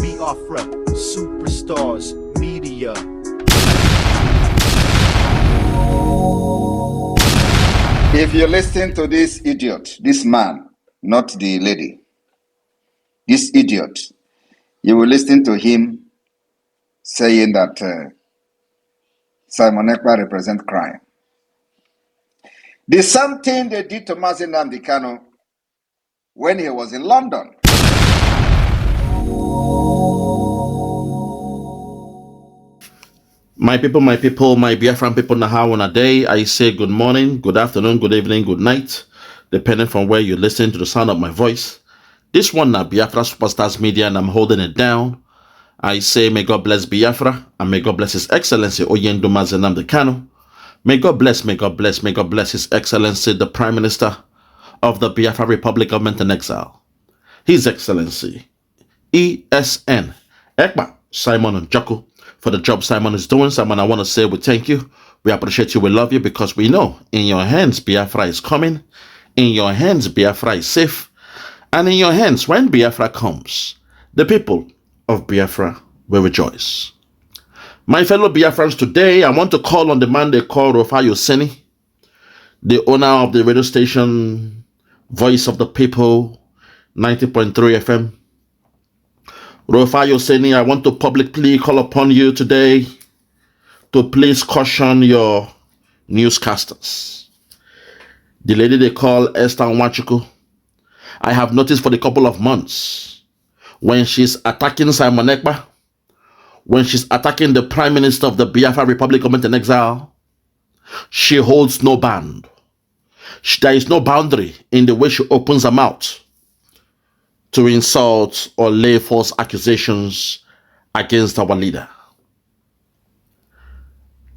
Biafra, superstars, media. If you listen to this idiot, this man, not the lady, this idiot, you will listen to him saying that Simon Ekpa represents crime. The same thing they did to NNAMDI KANU when he was in London. My people, my Biafran people, now on a day, I say good morning, good afternoon, good evening, good night, depending from where you listen to the sound of my voice. This one now, Biafra Superstars Media, and I'm holding it down. I say, may God bless Biafra, and may God bless His Excellency Oyenduma NNAMDI KANU. May God bless His Excellency, the Prime Minister of the Biafra Republic Government in Exile. His Excellency, ESN, EKPA, Simon Njoku, for the job Simon is doing. Simon, I want to say we thank you. We appreciate you. We love you because we know in your hands, Biafra is coming. In your hands, Biafra is safe. And in your hands, when Biafra comes, the people of Biafra will rejoice. My fellow Biafrans, today I want to call on the man they call RUFAI OSENI, the owner of the radio station Voice of the People, 90.3 FM. RUFAI OSENI, I want to publicly call upon you today to please caution your newscasters. The lady they call Esther Nwachukwu, I have noticed for the couple of months, when she's attacking Simon Ekpa, when she's attacking the Prime Minister of the Biafra Republic Government in Exile, she holds no bound. There is no boundary in the way she opens her mouth to insult or lay false accusations against our leader.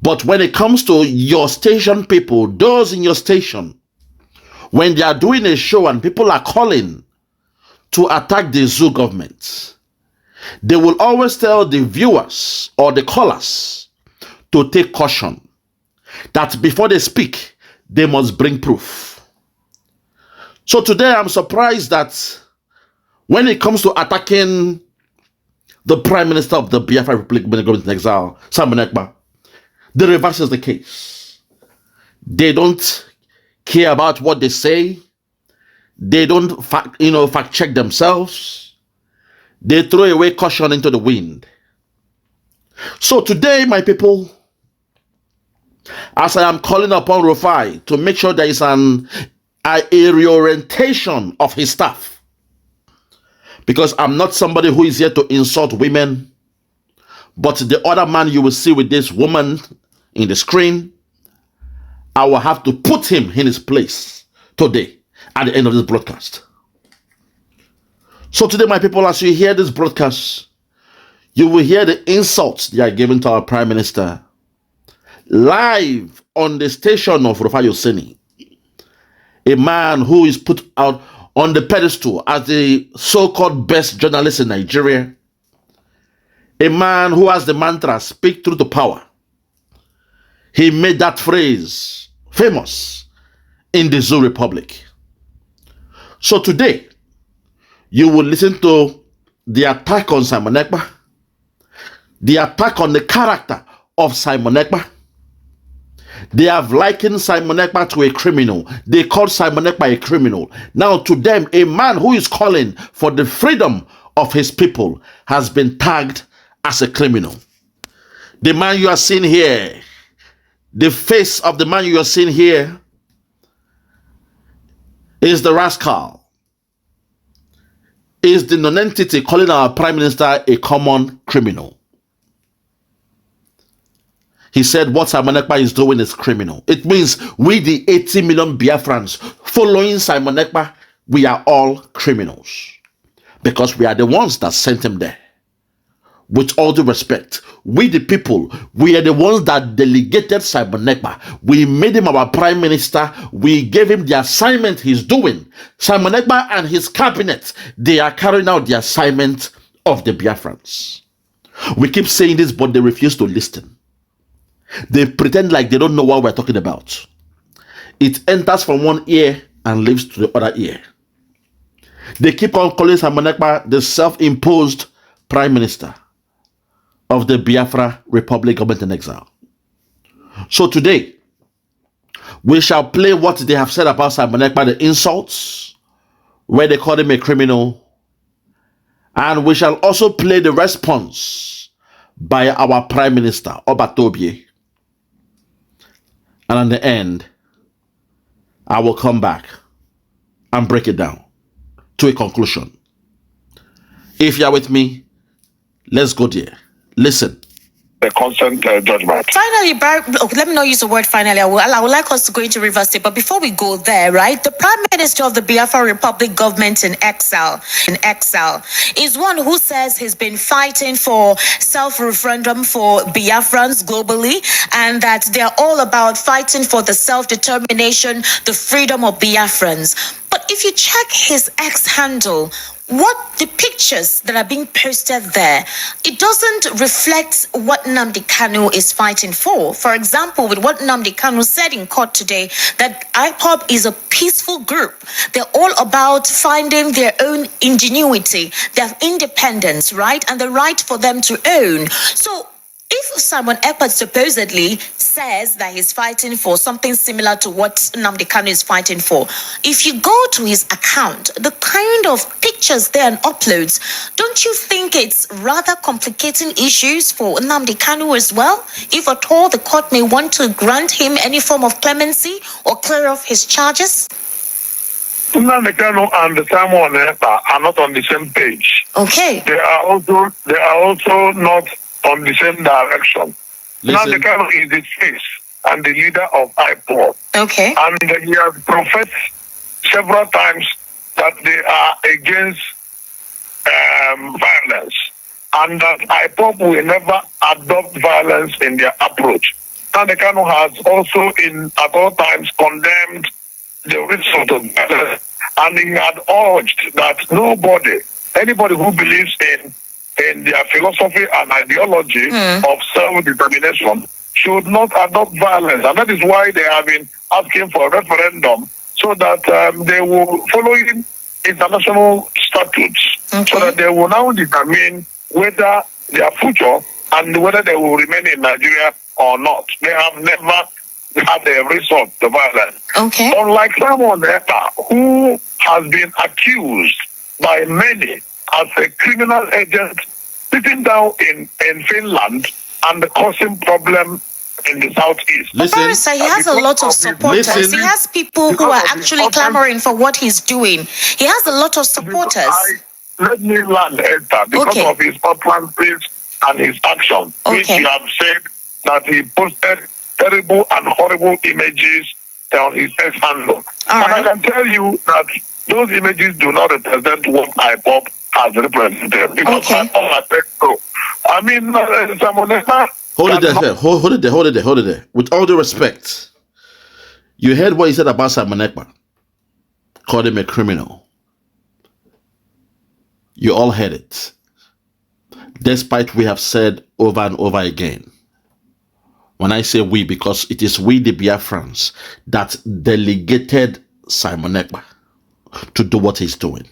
But when it comes to your station people, those in your station, when they are doing a show and people are calling to attack the zoo government, they will always tell the viewers or the callers to take caution, that before they speak, they must bring proof. So today I'm surprised that when it comes to attacking the Prime Minister of the Biafra Republic Government in Exile, Simon Ekpa, the reverse is the case. They don't care about what they say. They don't fact check themselves. They throw away caution into the wind. So today, my people, as I am calling upon RUFAI to make sure there is a reorientation of his staff, because I'm not somebody who is here to insult women, but the other man you will see with this woman in the screen, I will have to put him in his place today at the end of this broadcast. So today, my people, as you hear this broadcast, you will hear the insults they are giving to our Prime Minister live on the station of RUFAI OSENI, a man who is put out on the pedestal as the so-called best journalist in Nigeria, a man who has the mantra, speak through the power. He made that phrase famous in the Zoo Republic. So today, you will listen to the attack on Simon Ekpa, the attack on the character of Simon Ekpa. They have likened Simon Ekpa to a criminal. They call Simon Ekpa a criminal. Now to them, a man who is calling for the freedom of his people has been tagged as a criminal. The man you are seeing here, the face of the man you are seeing here is the rascal, is the non-entity calling our Prime Minister a common criminal. He said what Simon Ekpa is doing is criminal. It means we, the 80 million Biafrans following Simon Ekpa, we are all criminals because we are the ones that sent him there. With all due respect, we the people, we are the ones that delegated Simon Ekpa. We made him our Prime Minister. We gave him the assignment he's doing. Simon Ekpa and his cabinet, they are carrying out the assignment of the Biafrans. We keep saying this, but they refuse to listen. They pretend like they don't know what we're talking about. It enters from one ear and leaves to the other ear. They keep on calling Simon Ekpa the self-imposed Prime Minister of the Biafra Republic government in exile. So today, we shall play what they have said about Simon Ekpa, the insults, where they call him a criminal, and we shall also play the response by our Prime Minister, Obatobie. And in the end, I will come back and break it down to a conclusion. If you are with me, let's go there. Listen. The consent judgment. Finally, let me not use the word finally. I would like us to go into reverse it. But before we go there, right, the Prime Minister of the Biafra Republic government in exile, is one who says he's been fighting for self-referendum for Biafrans globally, and that they're all about fighting for the self-determination, the freedom of Biafrans. But if you check his X handle, what the pictures that are being posted there, it doesn't reflect what NNAMDI KANU is fighting for. For example, with what NNAMDI KANU said in court today, that IPOB is a peaceful group. They're all about finding their own ingenuity, their independence, right? And the right for them to own. So if Simon Ekpa supposedly says that he's fighting for something similar to what NNAMDI KANU is fighting for, if you go to his account, the kind of pictures there and uploads, don't you think it's rather complicating issues for NNAMDI KANU as well? If at all the court may want to grant him any form of clemency or clear off his charges? NNAMDI KANU and Simon Ekpa are not on the same page. Okay. They are also not on the same direction. NNAMDI KANU is the face and the leader of IPOB. Okay. And he has professed several times that they are against violence, and that IPOB will never adopt violence in their approach. NNAMDI KANU has also at all times condemned the result of violence, and he had urged that anybody who believes in their philosophy and ideology of self-determination should not adopt violence. And that is why they have been asking for a referendum, so that they will follow international statutes, so that they will now determine whether their future and whether they will remain in Nigeria or not. They have never had a resort to violence. Okay. Unlike Simon Ekpa, who has been accused by many as a criminal agent sitting down in Finland and causing problem in the southeast. Listen, he has a lot of supporters. He has people who are actually clamoring for what he's doing. He has a lot of supporters. Let me land, Esther, because of his utterances and his action, which you have said that he posted terrible and horrible images on his X handle. And I can tell you that those images do not represent what IPOB has represented. Because I mean, Simon Ekpa. Hold it there. With all due respect, you heard what he said about Simon Ekpa. Called him a criminal. You all heard it. Despite we have said over and over again, when I say we, because it is we the Biafrans that delegated Simon Ekpa to do what he's doing.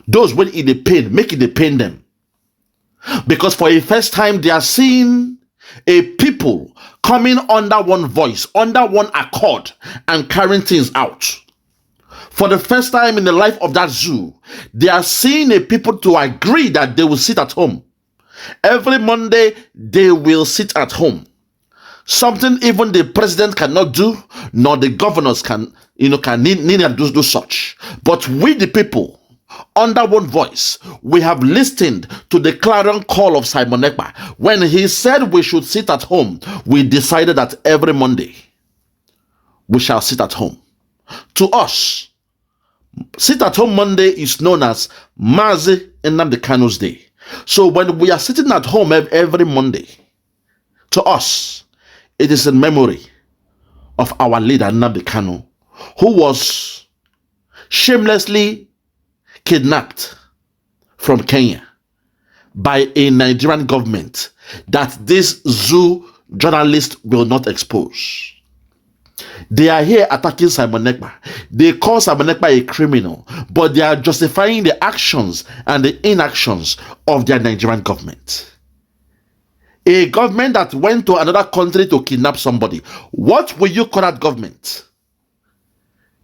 Those when it depend, make it depend them. Because for the first time, they are seeing a people coming under one voice, under one accord, and carrying things out. For the first time in the life of that zoo, they are seeing a people to agree that they will sit at home. Every Monday, they will sit at home. Something even the president cannot do, nor the governors can neither do such. But we the people, under one voice, we have listened to the clarion call of Simon Ekpa. When he said we should sit at home, we decided that every Monday we shall sit at home. To us, sit at home Monday is known as Mazi Nnamdi Kanu's Day. So when we are sitting at home every Monday, to us, it is in memory of our leader Nnamdi Kanu, who was shamelessly kidnapped from Kenya by a Nigerian government that this zoo journalist will not expose. They are here attacking Simon Ekpa. They call Simon Ekpa a criminal, but they are justifying the actions and the inactions of their Nigerian government. A government that went to another country to kidnap somebody. What will you call that government?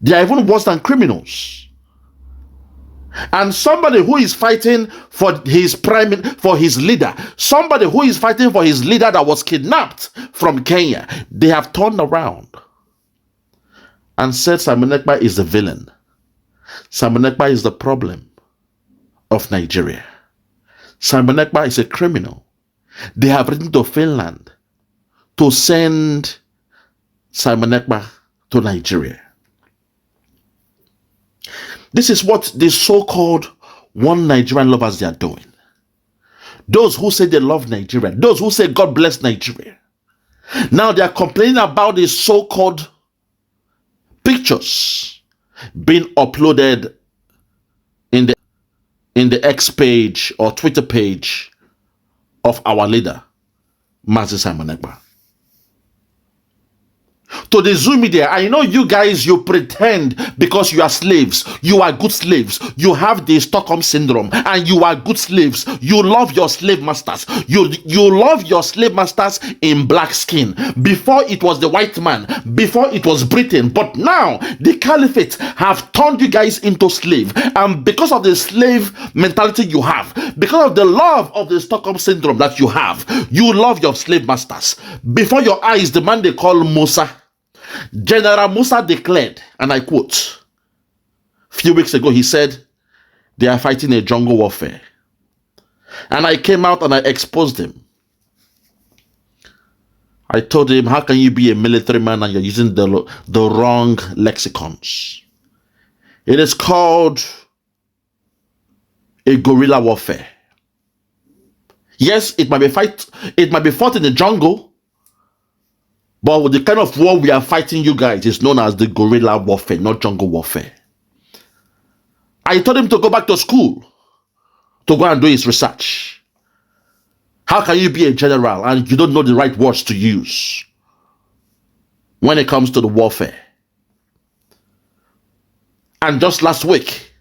They are even worse than criminals. And somebody who is fighting for his leader, somebody who is fighting for his leader that was kidnapped from Kenya, they have turned around and said Simon Ekpa is the villain. Simon Ekpa is the problem of Nigeria. Simon Ekpa is a criminal. They have written to Finland to send Simon Ekpa to Nigeria. This is what the so-called one Nigerian lovers they are doing. Those who say they love Nigeria, those who say God bless Nigeria. Now they are complaining about the so-called pictures being uploaded in the X page or Twitter page of our leader, Mazi Simon Ekpa. To the Zoom media, I know you guys, you pretend because you are slaves. You are good slaves. You have the Stockholm syndrome and you are good slaves. You love your slave masters. You love your slave masters in black skin. Before it was the white man, before it was Britain, but now the caliphate have turned you guys into slave. And because of the slave mentality you have, because of the love of the Stockholm syndrome that you have, you love your slave masters. Before your eyes, the man they call MUSA, General MUSA declared, and I quote, a few weeks ago, he said, they are fighting a jungle warfare. And I came out and I exposed him. I told him, how can you be a military man and you're using the wrong lexicons? It is called a guerrilla warfare. Yes, it might be fought in the jungle, but with the kind of war we are fighting you guys is known as the guerrilla warfare, not jungle warfare. I told him to go back to school to go and do his research. How can you be a general and you don't know the right words to use when it comes to the warfare? And just last week,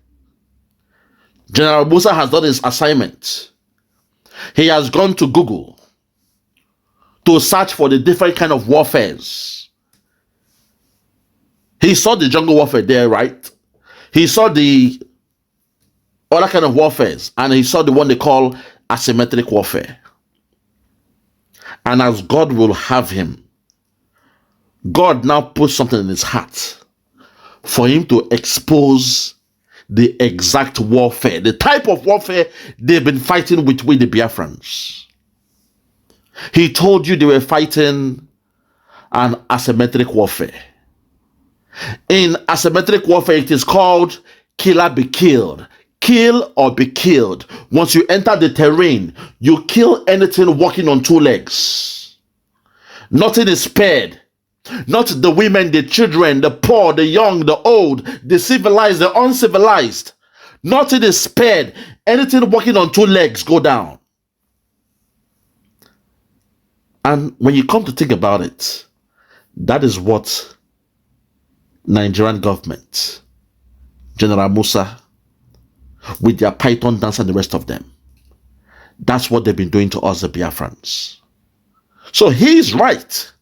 General MUSA has done his assignment. He has gone to Google to search for the different kind of warfares. He saw the jungle warfare there, right? He saw the other kind of warfares, and he saw the one they call asymmetric warfare. And as God will have him, God now put something in his heart for him to expose the exact warfare, the type of warfare they've been fighting with the Biafrans. He told you they were fighting an asymmetric warfare. In asymmetric warfare, it is called kill or be killed. Kill or be killed. Once you enter the terrain, you kill anything walking on two legs. Nothing is spared. Not the women, the children, the poor, the young, the old, the civilized, the uncivilized. Nothing is spared. Anything walking on two legs go down. And when you come to think about it, that is what Nigerian government, General MUSA, with their python dance and the rest of them, that's what they've been doing to us, the Biafrans. So he is right.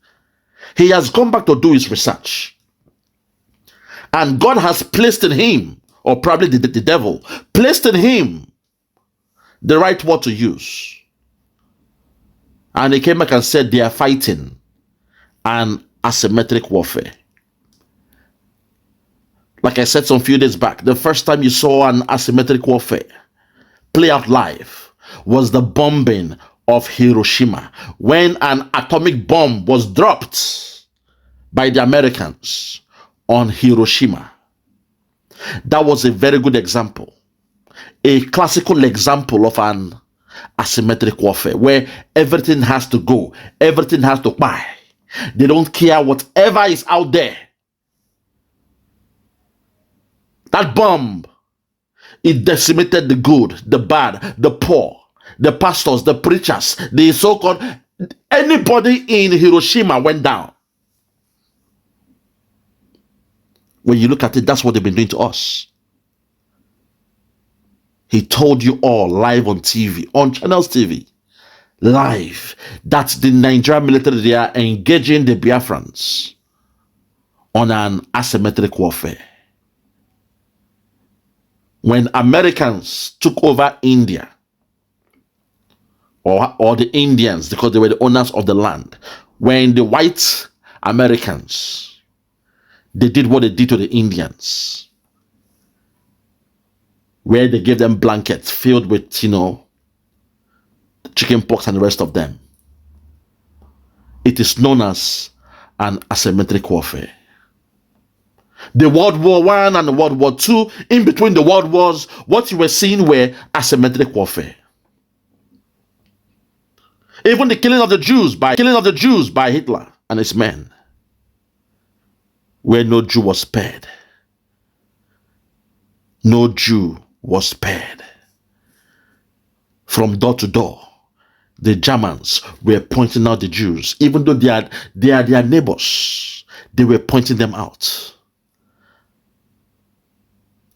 He has gone back to do his research. And God has placed in him, or probably the devil, placed in him the right word to use. And he came back and said they are fighting an asymmetric warfare. Like I said some few days back, the first time you saw an asymmetric warfare play out live was the bombing of Hiroshima, when an atomic bomb was dropped by the Americans on Hiroshima. That was a very good example, a classical example of an asymmetric warfare, where everything has to go, everything has to buy. They don't care whatever is out there. That bomb, it decimated the good, the bad, the poor, the pastors, the preachers, the so-called, anybody in Hiroshima went down. When you look at it, that's what they've been doing to us. He told you all live on TV, on Channels TV, live, that the Nigerian military, they are engaging the Biafrans on an asymmetric warfare. When Americans took over India, or the Indians, because they were the owners of the land, when the white Americans, they did what they did to the Indians, where they gave them blankets filled with, chicken pox and the rest of them. It is known as an asymmetric warfare. The World War I and the World War II, in between the world wars, what you were seeing were asymmetric warfare. Even the killing of the Jews by Hitler and his men, where no Jew was spared. No Jew was spared. From door to door, the Germans were pointing out the Jews, even though they are their neighbors. They were pointing them out.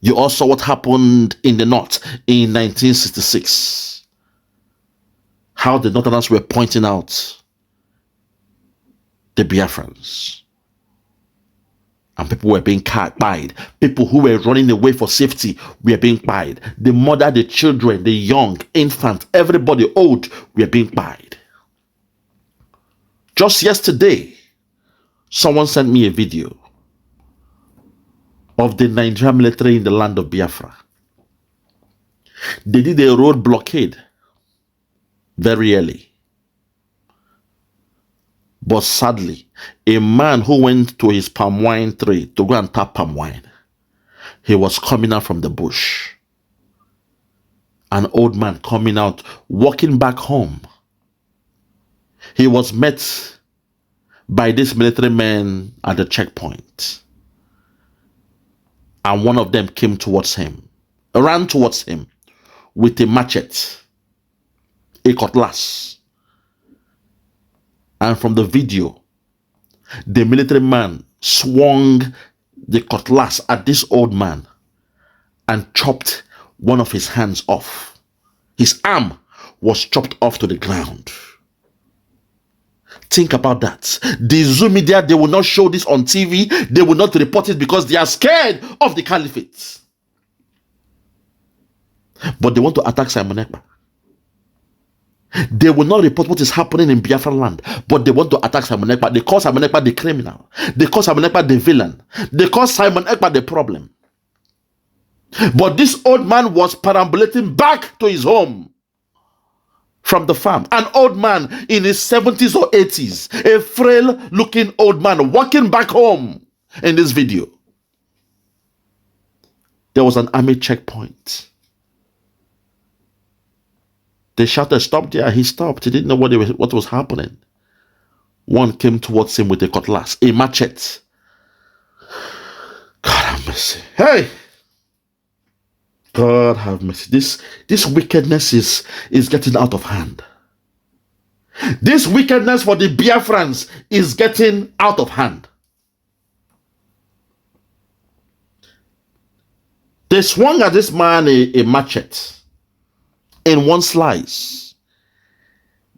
You all saw what happened in the North in 1966. How the Northerners were pointing out the Biafrans. And people were being pied. People who were running away for safety were being pied. The mother, the children, the young, infant, everybody old were being pied. Just yesterday, someone sent me a video of the Nigerian military in the land of Biafra. They did a road blockade very early. But sadly, a man who went to his palm wine tree to go and tap palm wine, he was coming out from the bush. An old man coming out, walking back home. He was met by these military men at the checkpoint. And one of them came towards him, ran towards him with a machete, a cutlass. And from the video, the military man swung the cutlass at this old man and chopped one of his hands off. His arm was chopped off to the ground. Think about that. The Zoom media, they will not show this on TV. They will not report it because they are scared of the caliphate. But they want to attack Simon Ekpa. They will not report what is happening in Biafra land, but they want to attack Simon Ekpa. They call Simon Ekpa the criminal. They call Simon Ekpa the villain. They call Simon Ekpa the problem. But this old man was perambulating back to his home from the farm. An old man in his 70s or 80s. A frail looking old man walking back home in this video. There was an army checkpoint. They shouted, "Stop there." He stopped. He didn't know what was happening. One came towards him with a cutlass, a machete. God have mercy. Hey! God have mercy. This wickedness is getting out of hand. This wickedness for the Biafrans is getting out of hand. They swung at this man a machete. In one slice,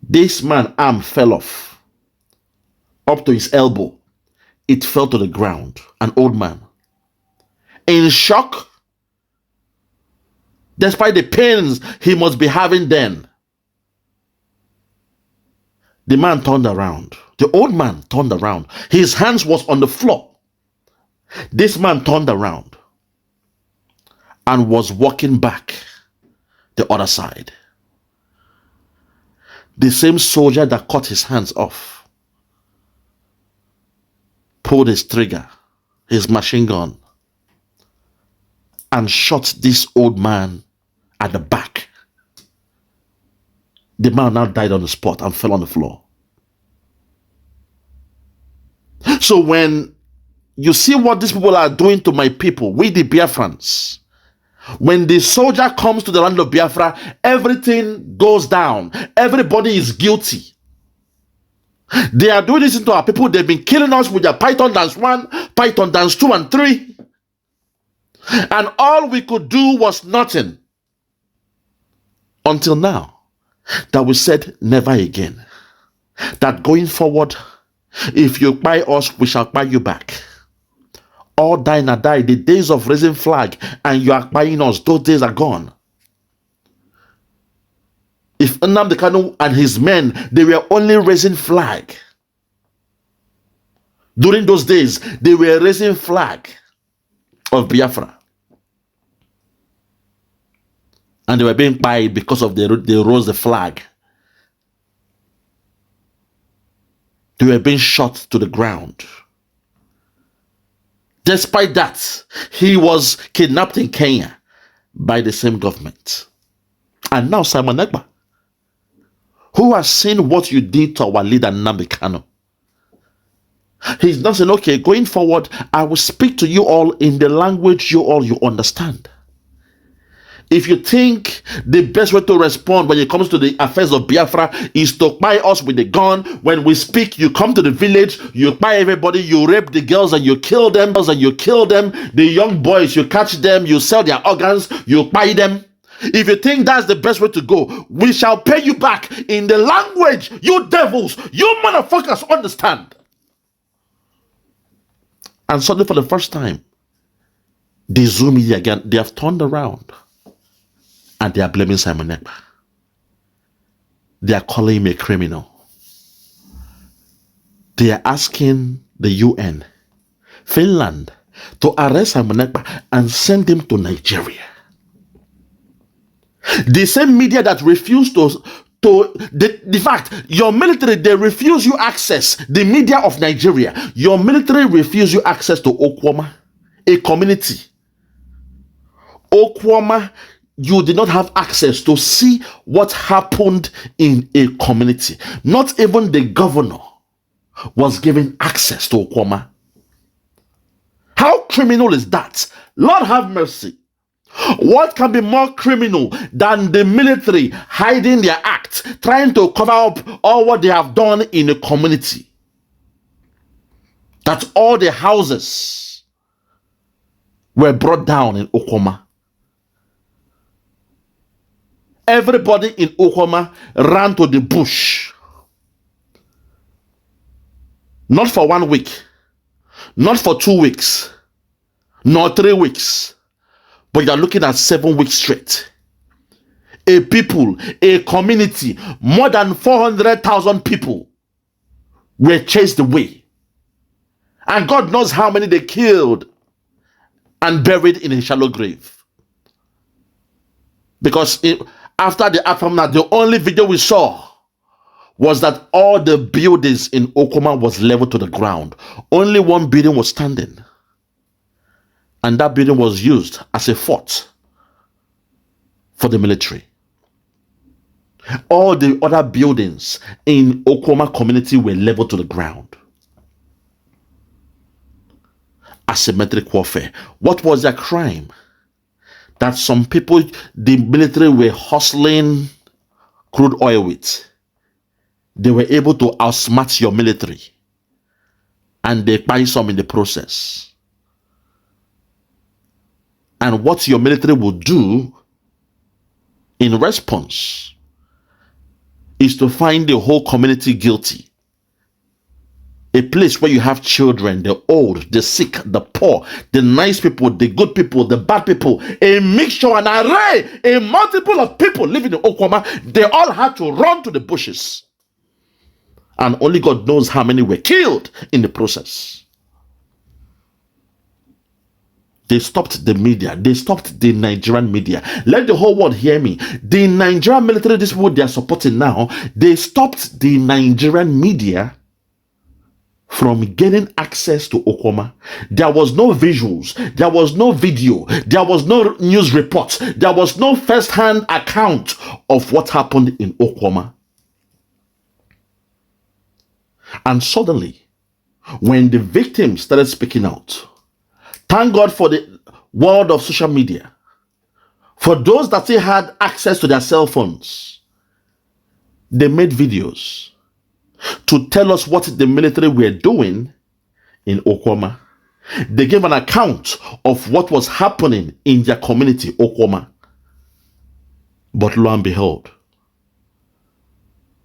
this man's arm fell off up to his elbow. It fell to the ground. An old man. In shock, despite the pains he must be having then, the man turned around. The old man turned around. His hands was on the floor. This man turned around and was walking back the other side. The same soldier that cut his hands off pulled his trigger, his machine gun, and shot this old man at the back. The man now died on the spot and fell on the floor. So when you see what these people are doing to my people, we the Biafrans, when the soldier comes to the land of Biafra, everything goes down. Everybody is guilty. They are doing this to our people. They've been killing us with their Python dance 1, Python dance 2 and 3. And all we could do was nothing. Until now, that we said never again. That going forward, if you buy us, we shall buy you back. All die and die. The days of raising flag and you are buying us, those days are gone. If NNAMDI KANU and his men, they were only raising flag. During those days, they were raising flag of Biafra. And they were being buyed because of they rose the flag. They were being shot to the ground. Despite that, he was kidnapped in Kenya by the same government. And now Simon Ekpa, who has seen what you did to our leader NNAMDI KANU, he's not saying, okay, going forward, I will speak to you all in the language you understand. If you think the best way to respond when it comes to the affairs of Biafra is to buy us with a gun, when we speak, you come to the village, you buy everybody, you rape the girls and you kill them, the young boys, you catch them, you sell their organs, you buy them. If you think that's the best way to go, we shall pay you back in the language you devils, you motherfuckers understand. And suddenly for the first time, the Zoom media again, they have turned around. And they are blaming Simon Ekpa. They are calling him a criminal. They are asking the UN, Finland, to arrest Simon Ekpa and send him to Nigeria. The same media that refused the fact, your military, they refuse you access, the media of Nigeria, your military refuse you access to Okwama, a community. Okwama, you did not have access to see what happened in a community. Not even the governor was given access to Okwama. How criminal is that? Lord have mercy. What can be more criminal than the military hiding their acts, trying to cover up all what they have done in a community? That all the houses were brought down in Okwama. Everybody in Okwama ran to the bush. Not for 1 week, not for 2 weeks, nor 3 weeks, but you are looking at 7 weeks straight. A people, a community, more than 400,000 people were chased away. And God knows how many they killed and buried in a shallow grave. Because after the aftermath, the only video we saw was that all the buildings in Okwama was leveled to the ground. Only one building was standing. And that building was used as a fort for the military. All the other buildings in Okwama community were leveled to the ground. Asymmetric warfare. What was their crime? That some people, the military were hustling crude oil with. They were able to outsmart your military. And they buy some in the process. And what your military will do in response is to find the whole community guilty. A place where you have children, the old, the sick, the poor, the nice people, the good people, the bad people, a mixture, an array, a multiple of people living in Okwama. They all had to run to the bushes. And only God knows how many were killed in the process. They stopped the media. They stopped the Nigerian media. Let the whole world hear me. The Nigerian military, this is what they are supporting now. They stopped the Nigerian media from getting access to Okwama. There was no visuals. There was no video. There was no news reports. There was no first-hand account of what happened in Okwama. And suddenly, when the victims started speaking out, thank God for the world of social media. For those that still had access to their cell phones, they made videos to tell us what the military were doing in Okwama. They gave an account of what was happening in their community, Okwama. But lo and behold,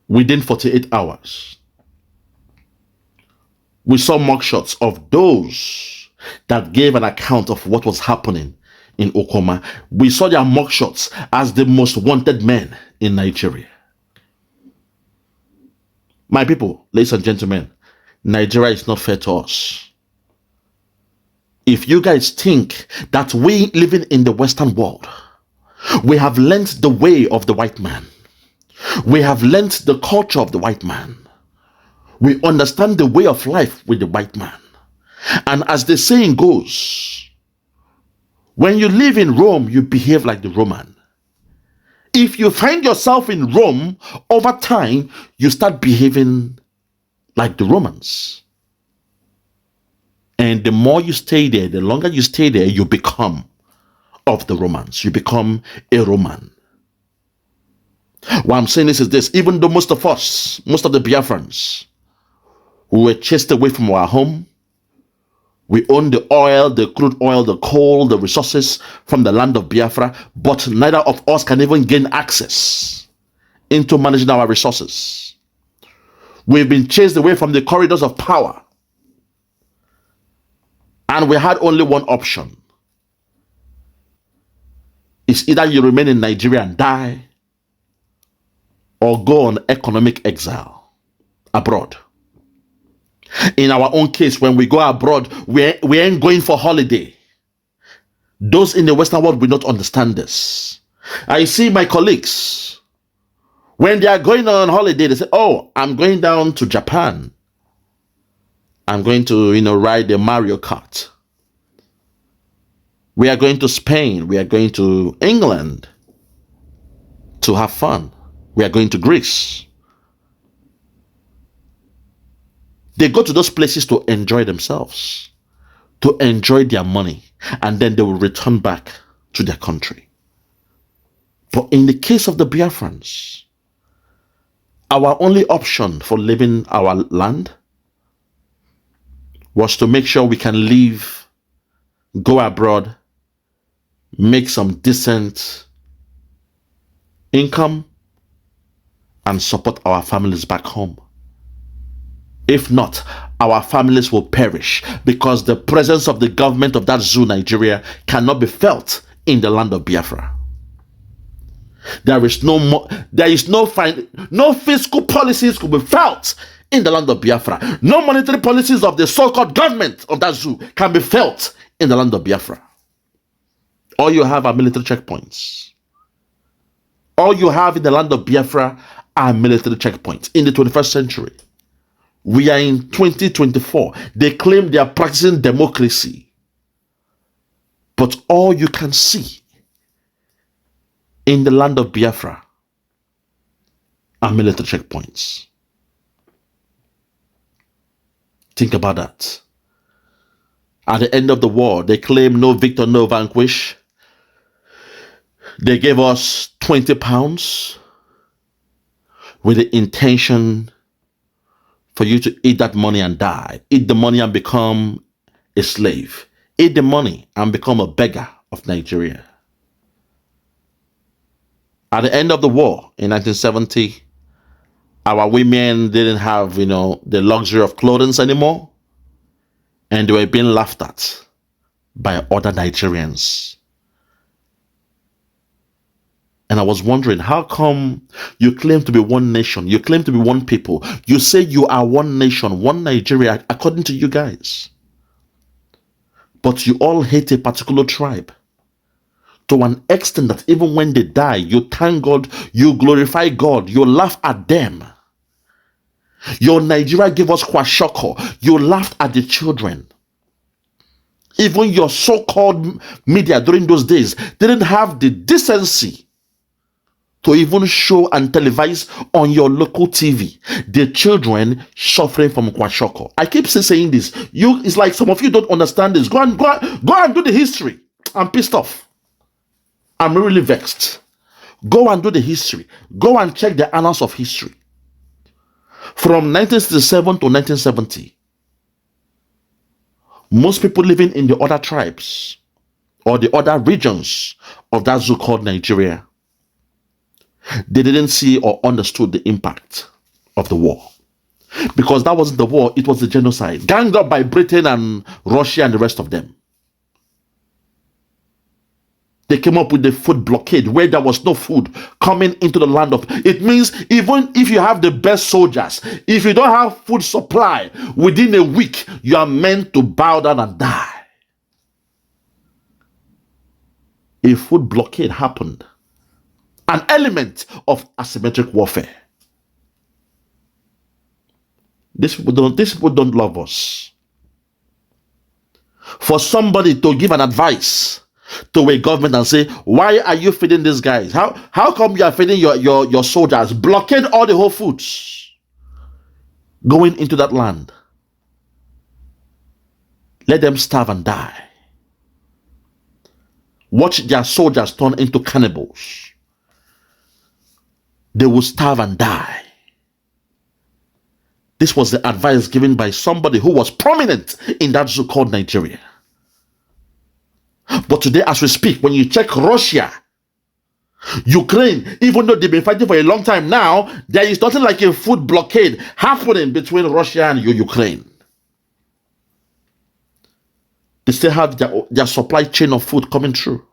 within 48 hours, we saw mugshots of those that gave an account of what was happening in Okwama. We saw their mugshots as the most wanted men in Nigeria. My people, ladies and gentlemen, Nigeria is not fair to us. If you guys think that we living in the Western world, we have learnt the way of the white man. We have learnt the culture of the white man. We understand the way of life with the white man. And as the saying goes, when you live in Rome, you behave like the Roman. If you find yourself in Rome, over time, you start behaving like the Romans. And the more you stay there, the longer you stay there, you become of the Romans. You become a Roman. What I'm saying is this: even though most of us, most of the Biafrans, we were chased away from our home, we own the oil, the crude oil, the coal, the resources from the land of Biafra, but neither of us can even gain access into managing our resources. We've been chased away from the corridors of power. And we had only one option. It's either you remain in Nigeria and die, or go on economic exile abroad. In our own case, when we go abroad, we ain't going for holiday. Those in the Western world will not understand this. I see my colleagues, when they are going on holiday, they say, oh, I'm going down to Japan. I'm going to, ride the Mario Kart. We are going to Spain. We are going to England to have fun. We are going to Greece. They go to those places to enjoy themselves, to enjoy their money, and then they will return back to their country. But in the case of the Biafrans, our only option for leaving our land was to make sure we can leave, go abroad, make some decent income, and support our families back home. If not, our families will perish because the presence of the government of that zoo, Nigeria, cannot be felt in the land of Biafra. There is no fiscal policies could be felt in the land of Biafra. No monetary policies of the so-called government of that zoo can be felt in the land of Biafra. All you have are military checkpoints. All you have in the land of Biafra are military checkpoints in the 21st century. We are in 2024. They claim they are practicing democracy. But all you can see in the land of Biafra are military checkpoints. Think about that. At the end of the war, they claim no victor, no vanquish. They gave us 20 pounds with the intention for you to eat that money and die. Eat the money and become a slave. Eat the money and become a beggar of Nigeria. At the end of the war in 1970, our women didn't have, the luxury of clothing anymore. And they were being laughed at by other Nigerians. And I was wondering, how come you claim to be one nation? You claim to be one people. You say you are one nation, one Nigeria, according to you guys. But you all hate a particular tribe. To an extent that even when they die, you thank God, you glorify God, you laugh at them. Your Nigeria gave us kwashoko. You laughed at the children. Even your so-called media during those days didn't have the decency to even show and televise on your local TV the children suffering from kwashoko. I keep saying this. It's like some of you don't understand this. Go and do the history. I'm pissed off. I'm really vexed. Go and do the history. Go and check the annals of history. From 1967 to 1970, Most people living in the other tribes or the other regions of that so-called Nigeria, they didn't see or understood the impact of the war. Because that wasn't the war, it was the genocide, ganged up by Britain and Russia and the rest of them. They came up with the food blockade where there was no food coming into the land of. It means even if you have the best soldiers, if you don't have food supply within a week, you are meant to bow down and die. A food blockade happened. An element of asymmetric warfare. These people don't love us. For somebody to give an advice to a government and say, why are you feeding these guys? How come you are feeding your soldiers? Blockade all the whole foods going into that land. Let them starve and die. Watch their soldiers turn into cannibals. They will starve and die. This was the advice given by somebody who was prominent in that so-called Nigeria. But today, as we speak, when you check Russia, Ukraine, even though they've been fighting for a long time now, there is nothing like a food blockade happening between Russia and Ukraine. They still have their supply chain of food coming through.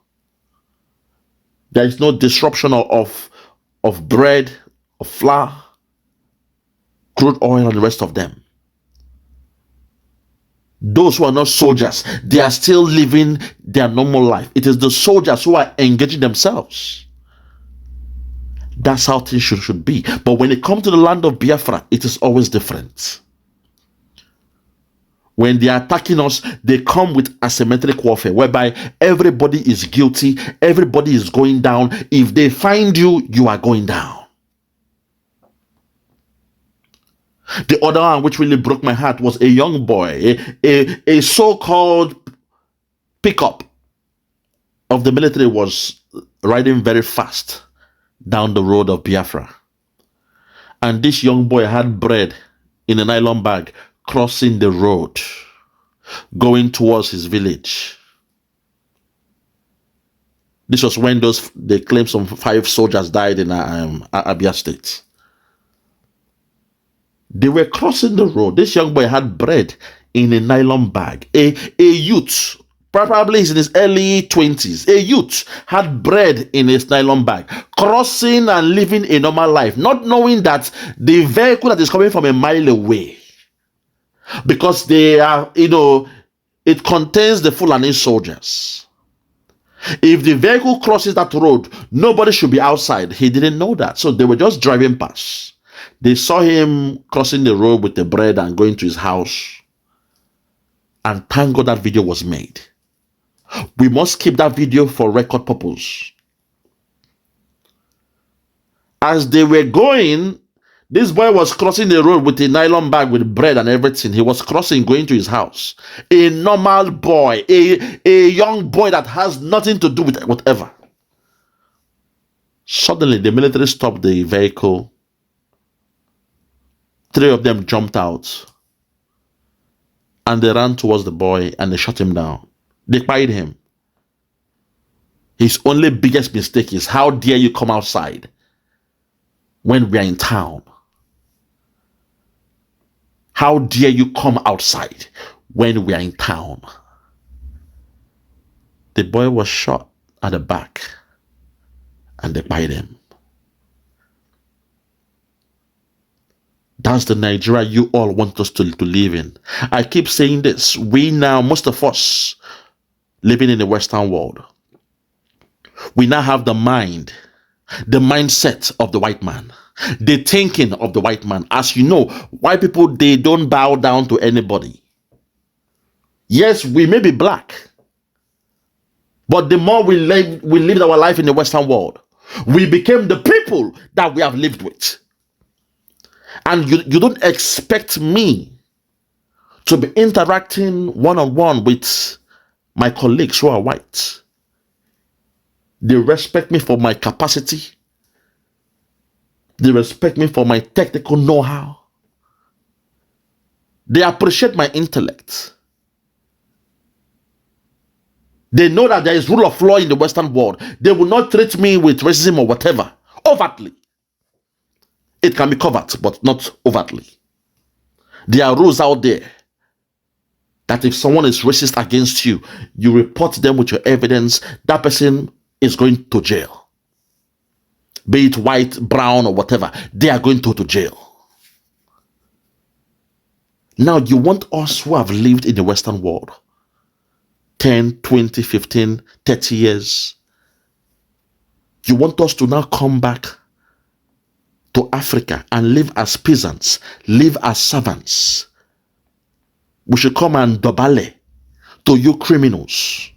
There is no disruption of bread, of flour, crude oil, and the rest of them. Those who are not soldiers, they are still living their normal life. It is the soldiers who are engaging themselves. That's how things should be. But when it comes to the land of Biafra, it is always different. When they are attacking us, they come with asymmetric warfare, whereby everybody is guilty, everybody is going down. If they find you, you are going down. The other one which really broke my heart was a young boy, a so-called pickup of the military was riding very fast down the road of Biafra. And this young boy had bread in a nylon bag crossing the road, going towards his village. This was when they claimed some 5 soldiers died in Abia State. They were crossing the road. This young boy had bread in a nylon bag. A youth, probably he's in his early 20s, a youth had bread in his nylon bag, crossing and living a normal life, not knowing that the vehicle that is coming from a mile away, because they are, it contains the Fulani soldiers. If the vehicle crosses that road, nobody should be outside. He didn't know that. So they were just driving past. They saw him crossing the road with the bread and going to his house. And thank God that video was made. We must keep that video for record purpose. As they were going, this boy was crossing the road with a nylon bag with bread and everything. He was crossing, going to his house. A normal boy, a young boy that has nothing to do with whatever. Suddenly, the military stopped the vehicle. 3 of them jumped out. And they ran towards the boy and they shot him down. They fired him. His only biggest mistake is, how dare you come outside when we are in town? How dare you come outside when we are in town? The boy was shot at the back and they fired him. That's the Nigeria you all want us to live in. I keep saying this. We now, most of us living in the Western world, we now have the mindset of the white man, the thinking of the white man. As you know, white people, they don't bow down to anybody. Yes, we may be black, but the more we lived our life in the Western world, we became the people that we have lived with. And you don't expect me to be interacting one-on-one with my colleagues who are white. They respect me for my capacity. They respect me for my technical know-how. They appreciate my intellect. They know that there is rule of law in the Western world. They will not treat me with racism or whatever, overtly. It can be covered, but not overtly. There are rules out there that if someone is racist against you, you report them with your evidence, that person is going to jail. Be it white, brown, or whatever, they are going to jail. Now, you want us who have lived in the Western world 10, 20, 15, 30 years, you want us to now come back to Africa and live as peasants, live as servants. We should come and dobale to you criminals.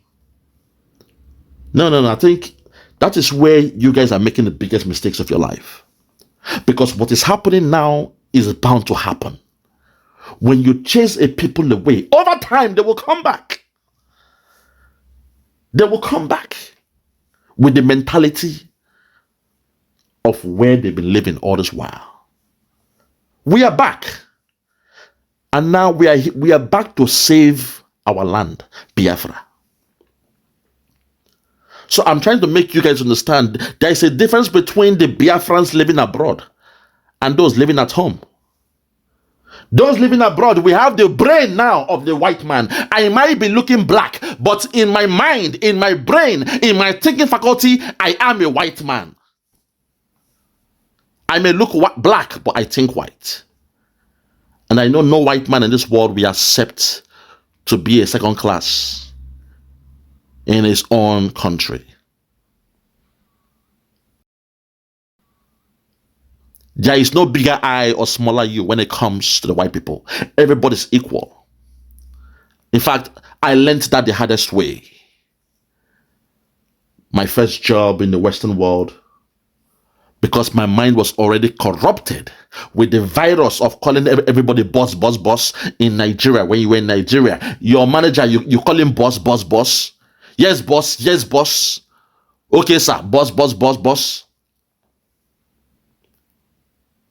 No. I think that is where you guys are making the biggest mistakes of your life. Because what is happening now is bound to happen. When you chase a people away, over time they will come back. They will come back with the mentality of where they've been living all this while. We are back. And now we are back to save our land, Biafra. So I'm trying to make you guys understand there is a difference between the Biafrans living abroad and those living at home. Those living abroad, we have the brain now of the white man. I might be looking black, but in my mind, in my brain, in my thinking faculty, I am a white man. I may look black, but I think white. And I know no white man in this world will accept to be a second class in his own country. There is no bigger I or smaller you when it comes to the white people. Everybody's equal. In fact, I learned that the hardest way. My first job in the Western world, because my mind was already corrupted with the virus of calling everybody boss, boss, boss in Nigeria. When you were in Nigeria, your manager, you call him boss, boss, boss. Yes, boss. Yes, boss. Okay, sir. Boss, boss, boss, boss.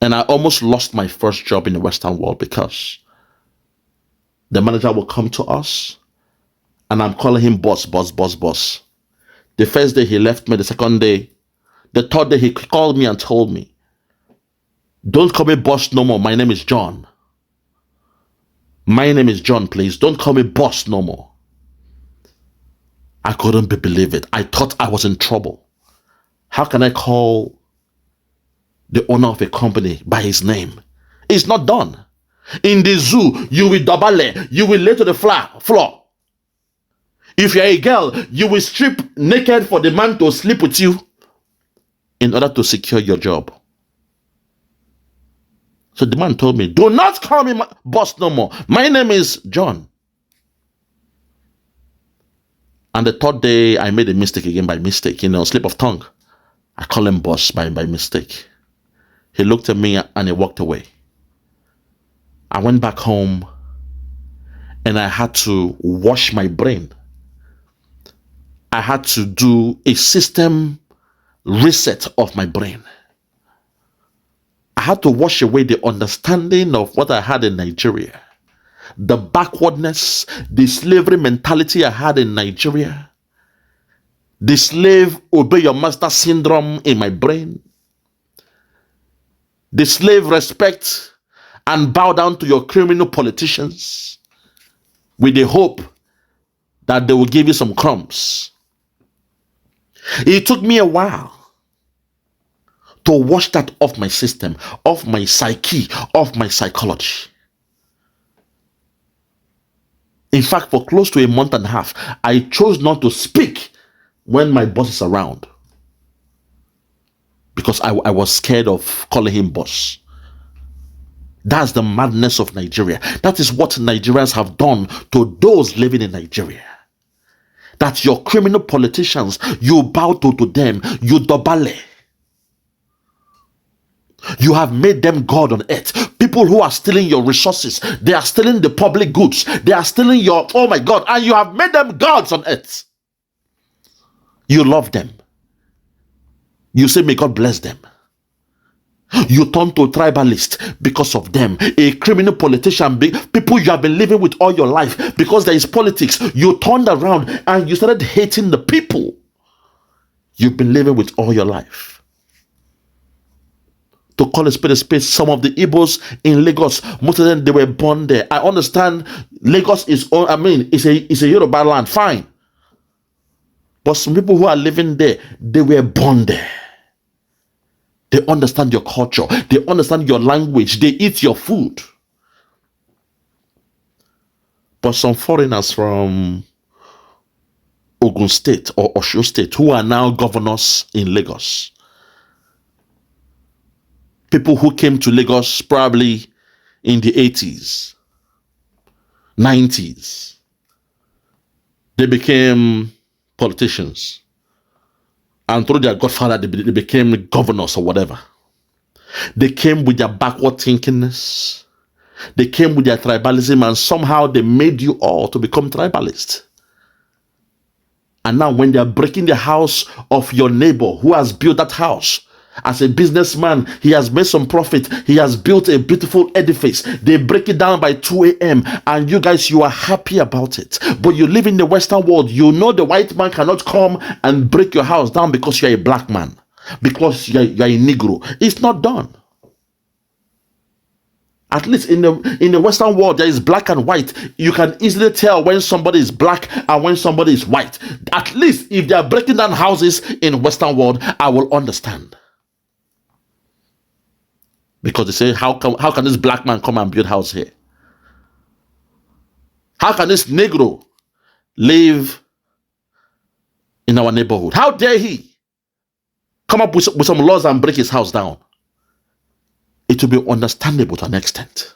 And I almost lost my first job in the Western world because the manager will come to us and I'm calling him boss, boss, boss, boss. The first day he left me, the second day, the third day he called me and told me, don't call me boss no more. My name is John. My name is John, please. Don't call me boss no more. I couldn't believe it. I thought I was in trouble. How can I call the owner of a company by his name? It's not done. In the zoo, you will dobale, you will lay to the floor. If you're a girl, you will strip naked for the man to sleep with you in order to secure your job. So the man told me, do not call me boss no more. My name is John. And the third day, I made a mistake again by mistake, slip of tongue. I call him boss by mistake. He looked at me and he walked away. I went back home and I had to wash my brain. I had to do a system reset of my brain. I had to wash away the understanding of what I had in Nigeria. The backwardness, the slavery mentality I had in Nigeria. The slave obey your master syndrome in my brain. The slave respect and bow down to your criminal politicians with the hope that they will give you some crumbs. It took me a while to wash that off my system, off my psyche, off my psychology. In fact, for close to a month and a half, I chose not to speak when my boss is around because I was scared of calling him boss. That's the madness of Nigeria. That is what Nigerians have done to those living in Nigeria. That your criminal politicians, you bow to them, you dobale. You have made them God on earth. People who are stealing your resources, they are stealing the public goods, they are stealing your, oh my God, and you have made them gods on earth. You love them. You say, may God bless them. You turn to tribalist because of them. A criminal politician, people you have been living with all your life because there is politics. You turned around and you started hating the people you've been living with all your life. To call a spade, some of the Igbos in Lagos, most of them, they were born there. I understand Lagos is, it's a Yoruba land, fine. But some people who are living there, they were born there. They understand your culture. They understand your language. They eat your food. But some foreigners from Ogun State or Osho State who are now governors in Lagos, people who came to Lagos probably in the 80s, 90s, they became politicians. And through their godfather, they became governors or whatever. They came with their backward thinkingness. They came with their tribalism, and somehow they made you all to become tribalists. And now when they are breaking the house of your neighbor who has built that house, as a businessman, he has made some profit. He has built a beautiful edifice. They break it down by 2 a.m. and you guys, you are happy about it. But you live in the Western world. You know the white man cannot come and break your house down because you're a black man, because you're a Negro. It's not done. At least in the Western world, there is black and white. You can easily tell when somebody is black and when somebody is white. At least if they are breaking down houses in Western world, I will understand. Because they say, how can this black man come and build house here? How can this Negro live in our neighborhood? How dare he come up with some laws and break his house down? It will be understandable to an extent.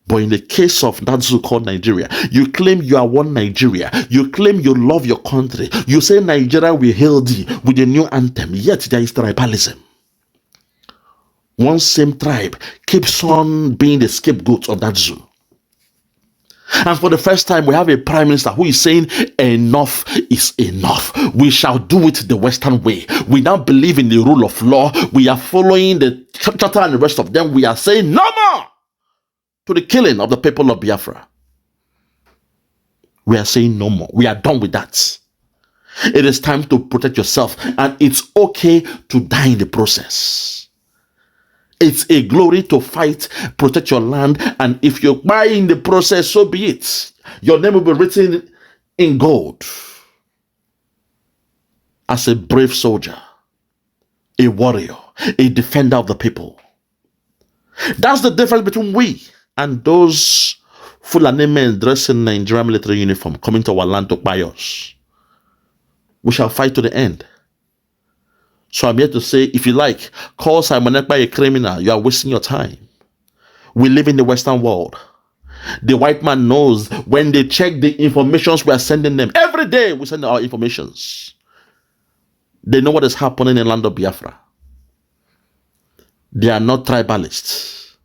But in the case of that so-called Nigeria, you claim you are one Nigeria. You claim you love your country. You say Nigeria will hail thee with a new anthem. Yet there is tribalism. One same tribe keeps on being the scapegoat of that zoo. And for the first time, we have a prime minister who is saying enough is enough. We shall do it the Western way. We now believe in the rule of law. We are following the charter and the rest of them. We are saying no more to the killing of the people of Biafra. We are saying no more. We are done with that. It is time to protect yourself, and it's okay to die in the process. It's a glory to fight, protect your land, and if you die in the process, so be it. Your name will be written in gold as a brave soldier, a warrior, a defender of the people. That's the difference between we and those Fulani men dressed in Nigerian military uniform coming to our land to buy us. We shall fight to the end. So I'm here to say, if you like, call Simon Ekpa a criminal. You are wasting your time. We live in the Western world. The white man knows when they check the informations we are sending them. Every day we send our informations. They know what is happening in land of Biafra. They are not tribalists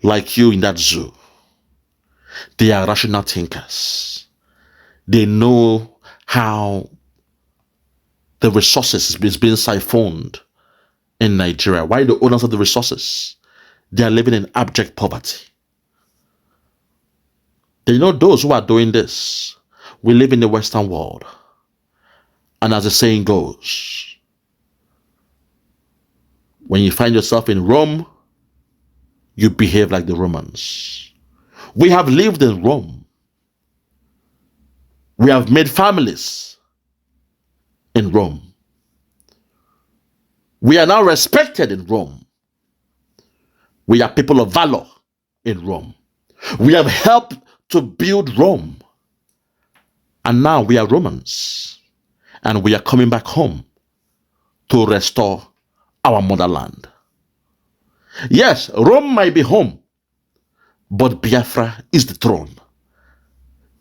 like you in that zoo. They are rational thinkers. They know how the resources is being siphoned in Nigeria. Why the owners of the resources? They are living in abject poverty. They know those who are doing this. We live in the Western world. And as the saying goes, when you find yourself in Rome, you behave like the Romans. We have lived in Rome. We have made families in Rome. We are now respected in Rome. We are people of valor in Rome. We have helped to build Rome. And now we are Romans. And we are coming back home to restore our motherland. Yes, Rome might be home, but Biafra is the throne.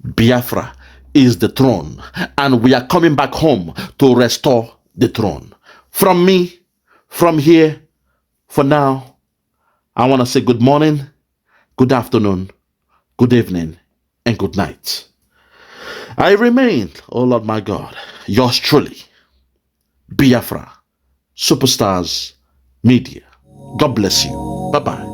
Biafra is the throne, and we are coming back home to restore the throne. From me, from here, for now, I want to say good morning, good afternoon, good evening, and good night. I remain, oh Lord my God, yours truly, Biafra, Superstars Media. God bless you. Bye-bye.